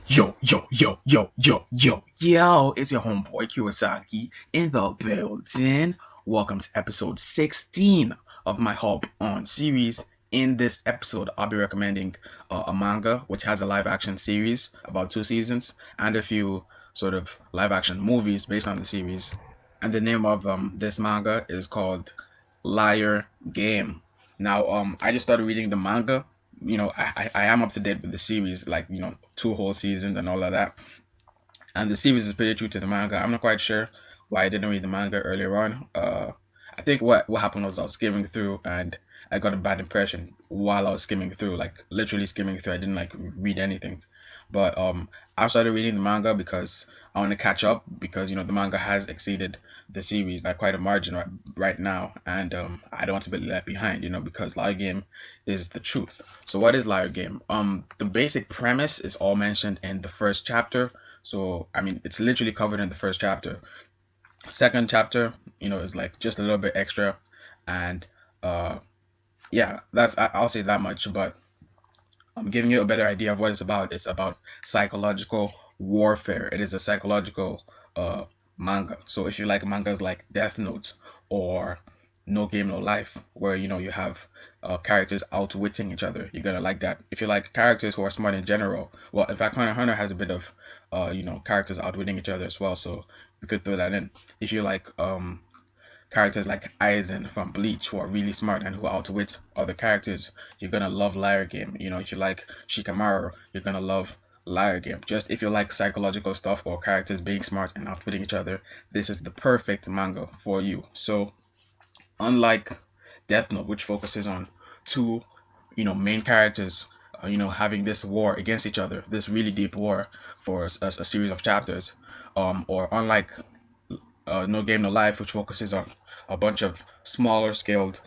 Yo, it's your homeboy Kiwasaki in the building. Welcome to episode 16 of my Hop on series. In this episode, I'll be recommending a manga which has a live action series, about 2 seasons, and a few sort of live action movies based on the series. And the name of this manga is called Liar Game. Now, I just started reading the manga. I am up to date with the series, like, 2 whole seasons and all of that. And the series is pretty true to the manga. I'm not quite sure why I didn't read the manga earlier on. I think what happened was I was skimming through and I got a bad impression while I was skimming through, like literally skimming through. I didn't like read anything. But I started reading the manga because I want to catch up because the manga has exceeded the series by quite a margin right now, and I don't want to be left behind. Because Liar Game is the truth. So what is Liar Game? The basic premise is all mentioned in the first chapter. So I mean, it's literally covered in the first chapter. Second chapter, is like just a little bit extra, and uh, yeah, I'll say that much. But I'm giving you a better idea of what it's about. It's about psychological warfare. It is a psychological uh manga. So if you like mangas like Death Note or No Game No Life, where you have characters outwitting each other, you're gonna like that. If you like characters who are smart in general, well, in fact, Hunter x Hunter has a bit of characters outwitting each other as well. So we could throw that in. If you like characters like Aizen from Bleach who are really smart and who outwit other characters, you're gonna love Liar Game. If you like Shikamaru, you're gonna love Liar Game. Just if you like psychological stuff or characters being smart and outwitting each other, this is the perfect manga for you. So unlike Death Note, which focuses on two, main characters, having this war against each other, this really deep war for a series of chapters, or unlike No Game No Life, which focuses on a bunch of smaller scaled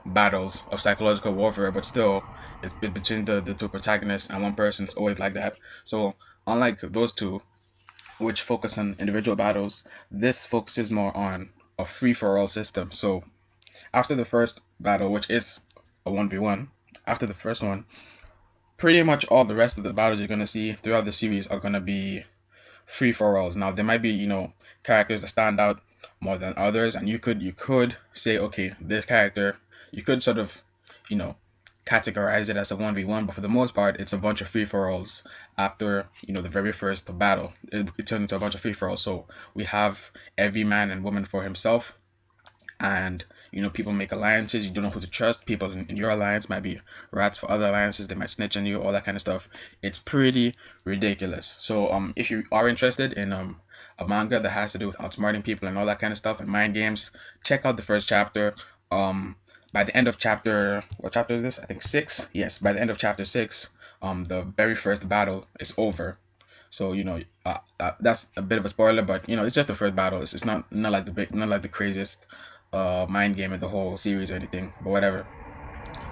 battles of psychological warfare, but still it's between the two protagonists and one person. It's always like that. So unlike those two, which focus on individual battles, this focuses more on a free for all system. So after the first battle, which is a 1v1, after the first one, pretty much all the rest of the battles you're gonna see throughout the series are gonna be free for alls. Now there might be characters that stand out more than others, and you could say, okay, this character, you could sort of you know categorize it as a 1v1, but for the most part it's a bunch of free for alls. After the very first battle, it turns into a bunch of free for alls. So we have every man and woman for himself, and people make alliances. You don't know who to trust. People in your alliance might be rats for other alliances. They might snitch on you, all that kind of stuff. It's pretty ridiculous. So if you are interested in a manga that has to do with outsmarting people and all that kind of stuff and mind games, check out the first chapter. By the end of chapter, what chapter is this? I think 6. Yes, by the end of chapter 6, the very first battle is over. So that's a bit of a spoiler, but it's just the first battle. It's not like not like the craziest mind game in the whole series or anything, but whatever.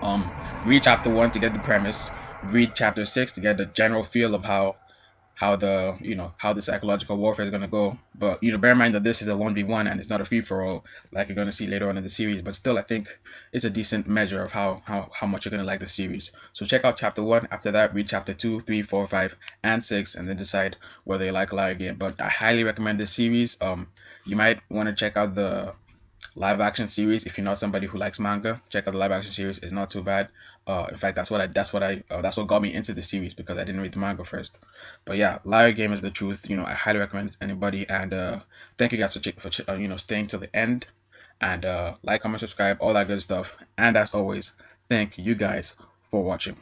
Um, Read chapter 1 to get the premise. Read chapter 6 to get the general feel of how the psychological warfare is gonna go. But bear in mind that this is a 1v1 and it's not a free for all like you're gonna see later on in the series. But still, I think it's a decent measure of how much you're gonna like the series. So check out chapter 1. After that, read chapter 2, 3, 4, 5, and 6, and then decide whether you like Liar Game. But I highly recommend this series. You might want to check out the live action series if you're not somebody who likes manga. Check out the live action series. It's not too bad. In fact, that's what got me into the series, because I didn't read the manga first. But yeah, Liar Game is the truth. I highly recommend it to anybody. And thank you guys for staying till the end, and like, comment, subscribe, all that good stuff. And as always, thank you guys for watching.